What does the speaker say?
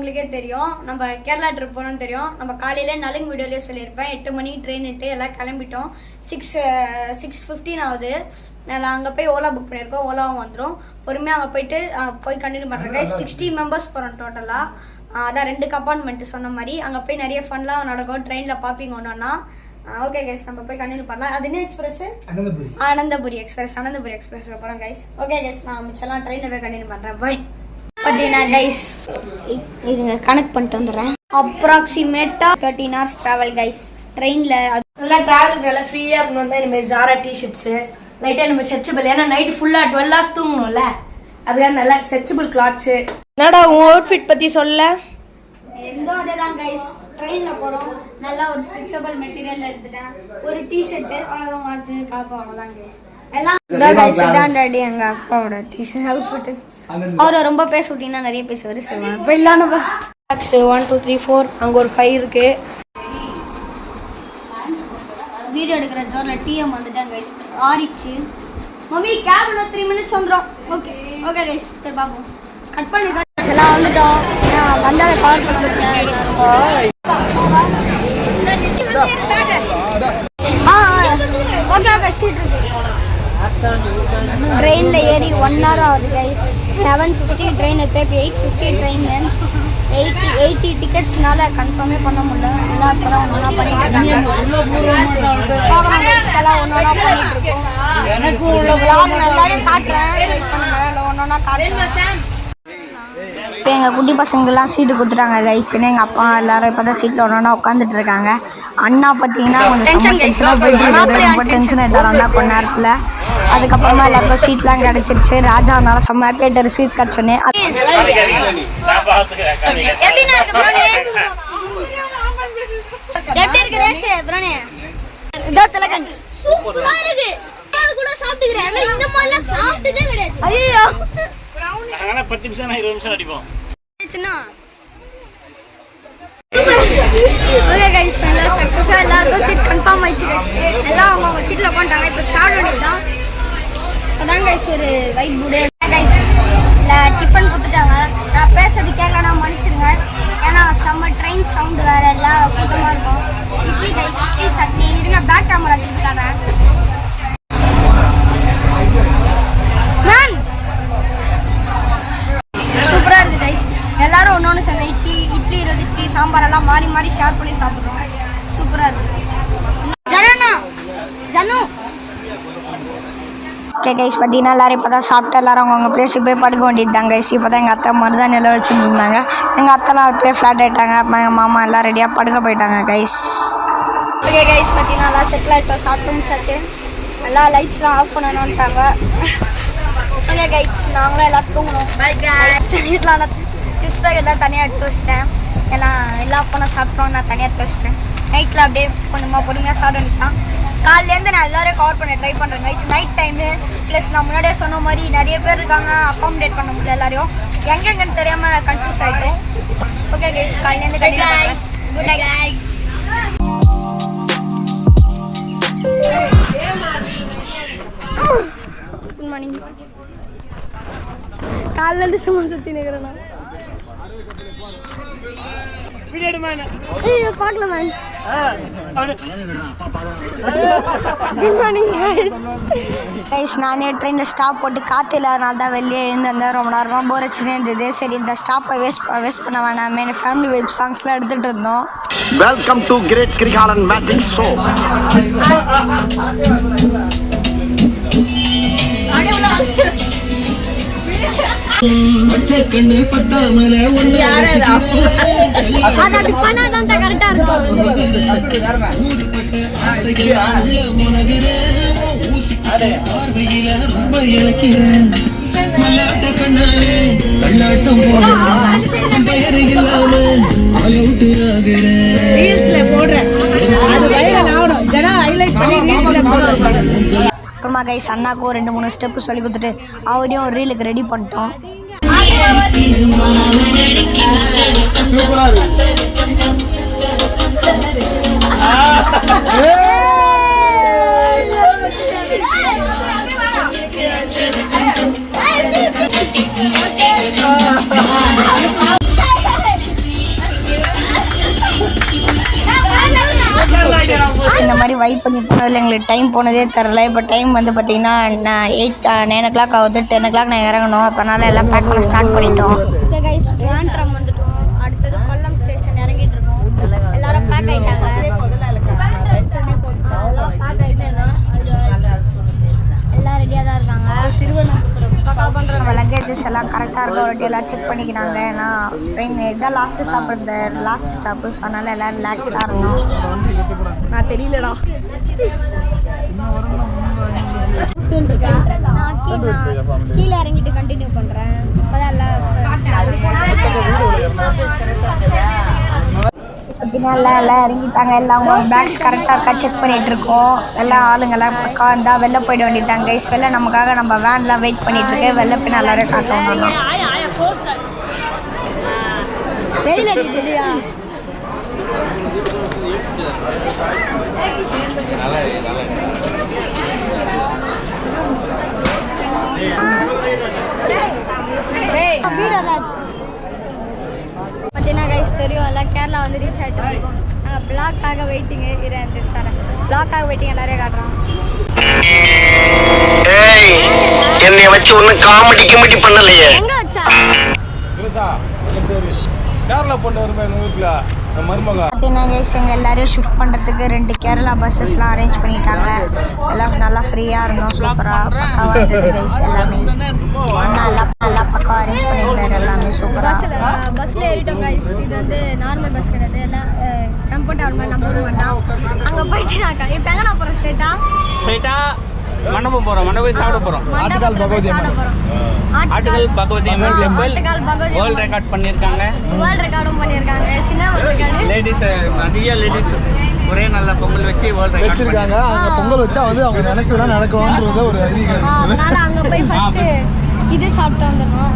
உங்களுக்கே தெரியும் நம்ம கேரளா ட்ரிப் போகிறோம்னு தெரியும். நம்ம காலையில் நலுங்கு வீடியோலேயே சொல்லியிருப்பேன் 8 மணிக்கு ட்ரெயின் விட்டு எல்லாம் கிளம்பிட்டோம். 6:15 ஆகுது. நான் அங்கே போய் ஓலா புக் பண்ணியிருக்கோம். ஓலாவும் வந்துடும். பொறுமையாக அங்கே போய் கண்டினியூ பண்ணுறேன். 60 மெம்பர்ஸ் போகிறோம் டோட்டலாக. அதான் 2 கம்பார்ட்மெண்ட்டு சொன்ன மாதிரி. அங்கே போய் நிறைய ஃபன்லாம் நடக்கும். ட்ரெயினில் பார்ப்பீங்க ஒன்றா. ஓகே கைஸ், நம்ம போய் கண்டினியூ பண்ணலாம். அது என்ன எக்ஸ்பிரஸ்? அனந்தபுரி எக்ஸ்பிரஸ் போகிறோம் கைஸ். ஓகே கைஸ், நான் மிச்சம்லாம் ட்ரெயினில் போய் கண்டினியூ பண்ணுறேன். பாய். பார்த்தீங்கன்னா கைஸ், இதுங்க கனெக்ட் பண்ணிட்டு வந்துடுறேன். அப்ராக்சிமேட்டாக 13 hours ட்ராவல் கைஸ் ட்ரெயினில். நல்லா ட்ராவலுக்கு நல்லா ஃப்ரீயாக இருக்கணும் தான் இந்த மாதிரி ஜாரா டிஷர்ட்ஸு லைட்டாக நம்ம ஸ்ட்ரெச்சபிள். ஏன்னா நைட்டு ஃபுல்லாக 12 hours தூங்கணும்ல, அதுக்காக நல்லா ஸ்ட்ரெச்சபிள் கிளாத்ஸு. என்னடா உன் அவுட்ஃபிட் பற்றி சொல்ல? எந்தோ அதே தான் கைஸ். ட்ரெயினில் போகிறோம். நல்லா ஒரு ஸ்ட்ரெச்சபிள் மெட்டீரியல் எடுத்துட்டேன். ஒரு டிஷர்ட்டு அவ்வளோதான், வாட்சு காப்பா, அவ்வளோதான் கைஸ். எல்லாம் இதான் டாடி எங்கள் அப்பாவோட டிஷர்ட் அவுட்ஃபிட்டு. அவரை ரொம்ப பேச விட்டீங்கன்னா நிறைய பேசுவார். சொல்லுவாங்க இப்போ இல்லாம 1 2 3 4 அங்கே ஒரு 5 இருக்கு. வீடியோ எடுக்கிற ஜோரில் டிஎம் வந்துட்டேன் கைஸ். ஆரிச்சு மம்மி கேப் 3 minutes வந்துடும். ஓகே ஓகே கைஸ், போய் பார்ப்போம். கட் பண்ணி எல்லாம் வந்துட்டோம். வந்ததை கவர் பண்ண ஓகே ஓகே சீட் இருக்கு. ட்ரெயினில் ஏறி 1 hour ஆகுது கைஸ். 7:50 ட்ரெயின் எடுத்து இப்போ 8:50 ட்ரெயின். 80 டிக்கெட்ஸ்னால கன்ஃபார்மே பண்ண முடியல. எல்லாம் இப்போ தான் ஒன்றா பண்ணிட்டு இருக்காங்க. பார்க்குறோம் கைஸ், எல்லாம் ஒன்றா பண்ணிட்டு இருக்கோம். எல்லாரையும் காட்டுறேன், வெயிட் பண்ணுங்க. இல்லை ஒன்றா காட்டுறேன். இப்போ எங்கள் குட்டி பசங்கள்லாம் சீட்டு கொடுத்துட்டாங்க கைஸ்ன்னு. எங்கள் அப்பா எல்லாரும் இப்போ தான் சீட்டில் ஒன்றா உட்காந்துட்டு இருக்காங்க. அண்ணா பார்த்தீங்கன்னா கொஞ்சம் டென்ஷனாக போயிட்டு ரொம்ப டென்ஷன் ஆகிட்டார் அண்ணா கொஞ்ச நேரத்தில். அதுக்கப்புறமா எல்லாருக்கும் சீட்லாம் கிடச்சிருச்சு. ராஜானால செம்ம ஹாப்பியாகிட்டார் சீட் கிடச்சோன்னே. இதோ திலகன் சூப்பரா இருக்கு. கூட சாப்பிட்டுக்கிறேன். இந்த மாதிரிலாம் சாப்பிட்டதே கிடையாது. ஐயோ 10 நிமிஷம் 20 நிமிஷம் அடிப்போம். ஓகே கைஸ், நல்லா சக்ஸஸாக எல்லாருக்கும் சீட் கன்ஃபார்ம் ஆயிடுச்சு கைஸ். எல்லாம் அவங்க சீட்டில் உட்காந்துட்டாங்க. இப்போ சாப்பிட வேண்டியது தான். அதான் கைஸ் ஒரு வைட் பூடே கைஸ். இல்லை டிஃபன் கொடுத்துட்டாங்க. நான் பேசுறது கேட்கலன்னா மன்னிச்சிருங்க. ஏன்னா செம்ம ட்ரெயின் சவுண்டு வேறு எல்லாம் கூட்டமாக இருக்கும். இட்லி கைஸ், இட்லி சட்னி. இருங்க பேக் கேமரா கொடுத்துட்டாங்க. சூப்பராக இருக்குது கைஸ். எல்லாரும் ஒன்று சேர்ந்த இட்லி 20 இட்லி சாம்பார் எல்லாம் மாறி மாறி ஷேர் பண்ணி சாப்பிட்றோம். சூப்பராக இருக்குது. ஜனு ஓகே கைஸ், பார்த்தீங்கன்னா எல்லோரும் இப்போ தான் சாப்பிட்டு எல்லோரும் அவங்கவுங்க பிளேஸுக்கு போய் படுக்க வேண்டியது தான் கைஸ். இப்போ தான் எங்கள் அத்தை மருதான் நிலம் வச்சுட்டு இருந்தாங்க. எங்கள் அத்தைலாம் அது போய் ஃப்ளாட் ஆகிட்டாங்க. எங்கள் மாமா எல்லாம் ரெடியாக படுக்க போயிட்டாங்க கைஸ். ஓகே கைஸ், பார்த்தீங்கன்னா எல்லாம் செட்டில் ஆகிட்டோம். சாப்பிட்டு முடிச்சாச்சு. எல்லா லைட்ஸ்லாம் ஆஃப் பண்ணணுன்ட்டாங்க. ஓகே கைஸ், நாங்களும் எல்லாம் தூங்கணும். Bye guys. வீட்டில் நான் டிப்ஸ் பேக் எல்லாம் தனியாக எடுத்து வச்சிட்டேன். ஏன்னா எல்லா பணம் சாப்பிட்டோம், நான் தனியாக எடுத்து வச்சிட்டேன். நைட்டில் அப்படியே கொஞ்சமாக பொறுமையாக சாப்பிட வேண்டியதான். காலையிலேருந்து நான் எல்லோரும் கவர் பண்ண ட்ரை பண்ணுறேன் கைஸ். நைட் டைமு ப்ளஸ் நான் முன்னாடியே சொன்ன மாதிரி நிறைய பேர் இருக்காங்க. அக்காமடேட் பண்ண முடியல எல்லாரையும். எங்கெங்கன்னு தெரியாமல் கன்ஃபியூஸ் ஆகிட்டோம். ஓகே கைஸ், காலையிலேருந்து good night guys. Good morning. காலையிலேருந்து சும்மா சுற்றி நிற்கிறேன் நான். பார்க்கல மேம். Good morning guys. நானே ட்ரெயினில் ஸ்டாப் போட்டு காற்று இல்லாதனால தான் வெளியே இருந்தேன். ரொம்ப நேரமாக போர் அடிச்சுனே இருந்தது. சரி, இந்த ஸ்டாப்பை வேஸ்ட் பண்ண வேணாமே. ஃபேமிலி வைப் சாங்ஸ்லாம் எடுத்துகிட்டு இருந்தோம். Welcome to great Kirikalan magic show. கண்ணு பத்தாமல கரெக்டா இருக்கும். ரொம்ப இழக்கிறேன் மல்லாட்ட கண்ணாலே கண்ணாட்டம் போடுறேன். பெயர் இல்லாம அலவுட் ஆகிறேன். போடுறேன். அப்புறமா கைஸ் அண்ணாக்கும் 2-3 ஸ்டெப்பு சொல்லி கொடுத்துட்டு அவரையும் ஒரு ரீலுக்கு ரெடி பண்ணிட்டோம். வைப் பண்ணி போனதில் எங்களுக்கு டைம் போனதே தெரில. இப்போ டைம் வந்து பார்த்திங்கன்னா 9 o'clock ஆகுது. 10 o'clock நான் இறங்கணும். அதனால் எல்லாம் பேக் பண்ண ஸ்டார்ட் பண்ணிட்டோம். கைஸ் ட்ராம் வந்துட்டோம். அடுத்தது கொல்லம் ஸ்டேஷன் இறங்கிட்டு இருக்கோம். எல்லாரும் பேக் ஆகிட்டாங்க. எல்லாம் ரெடியாக தான் இருக்காங்க. பக்கா பண்ணுறாங்க. லக்கேஜஸ் எல்லாம் கரெக்டாக இருக்கும். ஒரு எல்லாம் செக் பண்ணிக்கிறாங்க. ஏன்னா ட்ரெயின் இதான் லாஸ்ட்டு சாப்பிட்றது லாஸ்ட் ஸ்டாப்பு. ஸோ அதனால் எல்லோரும் ரிலாக்ஸ்டாக இருந்தோம். நான் தெரியலடா. நான் கீழே இறங்கிட்டு கண்டினியூ பண்ணுறேன். இப்போதான் எல்லாம் இறங்கிட்டாங்க. எல்லாம் அவங்க பேக்ஸ் கரெக்டாக இருக்கா செக் பண்ணிட்டு இருக்கோம். எல்லாம் ஆளுங்கெல்லாம் பக்கா இருந்தால் வெளில போயிட வேண்டியதாங்க. கைஸ் வெளில நமக்காக நம்ம வேன்லாம் வெயிட் பண்ணிட்டு இருக்கு. வெளில போய் எல்லாரும் காட்டோம். வெளியில் அடிக்கிறியா பார்த்தீங்கன்னா கைஸ் தெரியும் எல்லாம் கேரளா வந்து ரீச் ஆகிட்டோம். நாங்கள் பிளாக்காக வெயிட்டிங்கு இருந்து தரேன். பிளாக்காக வெயிட்டிங் எல்லாரையும் காட்டுறோம். என்னை வச்சு ஒன்னும் காமெடி பண்ணலையே. எங்கே வச்சா கேரளா பொண்ணு வருமா எங்கள் வீட்டில் மருமகா. பார்த்தீங்கன்னா கைஸ் எங்கள் எல்லாரையும் ஷிஃப்ட் பண்ணுறதுக்கு 2 கேரளா பஸ்ஸஸ்லாம் அரேஞ்ச் பண்ணிட்டாங்க. எல்லாம் நல்லா ஃப்ரீயாக இருந்தோம். சூப்பராக பக்காவாக இருந்தது கைஸ். எல்லாமே நல்லா பக்காவாக அரேஞ்ச் பண்ணியிருந்தாரு. எல்லாமே சூப்பராக. பஸ்ஸில் ஏறிட்டோம் கைஸ். இது வந்து நார்மல் பஸ் கிடையாது. எல்லாம் கம்ஃபர்டபுள் மாதிரி நம்ம ஊர் வேண்டாம். அங்கே போயிட்டு நான் இப்போ எங்கே நான் போகிறேன் ஸ்ட்ரெயிட்டாக மண்டபம் போகிறோம். மண்டபம் சாப்பிட போகிறோம். ஆட்டுக்கால் பகவதி ஆட்டுக்கால் Bhagavathi Amman temple world record பண்ணியிருக்காங்க. வேர்ல்ட் ரெக்கார்டும் பண்ணியிருக்காங்க. சின்ன லேடிஸ் நிறைய லேடிஸ் ஒரே நல்ல பொங்கல் வச்சு வேர்ல்ட் ரெக்கார்ட் வச்சிருக்காங்க. அங்க பொங்கல் வச்சா வந்து அவங்க நினைச்சதெல்லாம் நடக்கும்ன்றது ஒரு ஐதீகம். அதனால அங்கே போய் ஃபர்ஸ்ட் இது சாப்பிட்டு வந்துடணும்.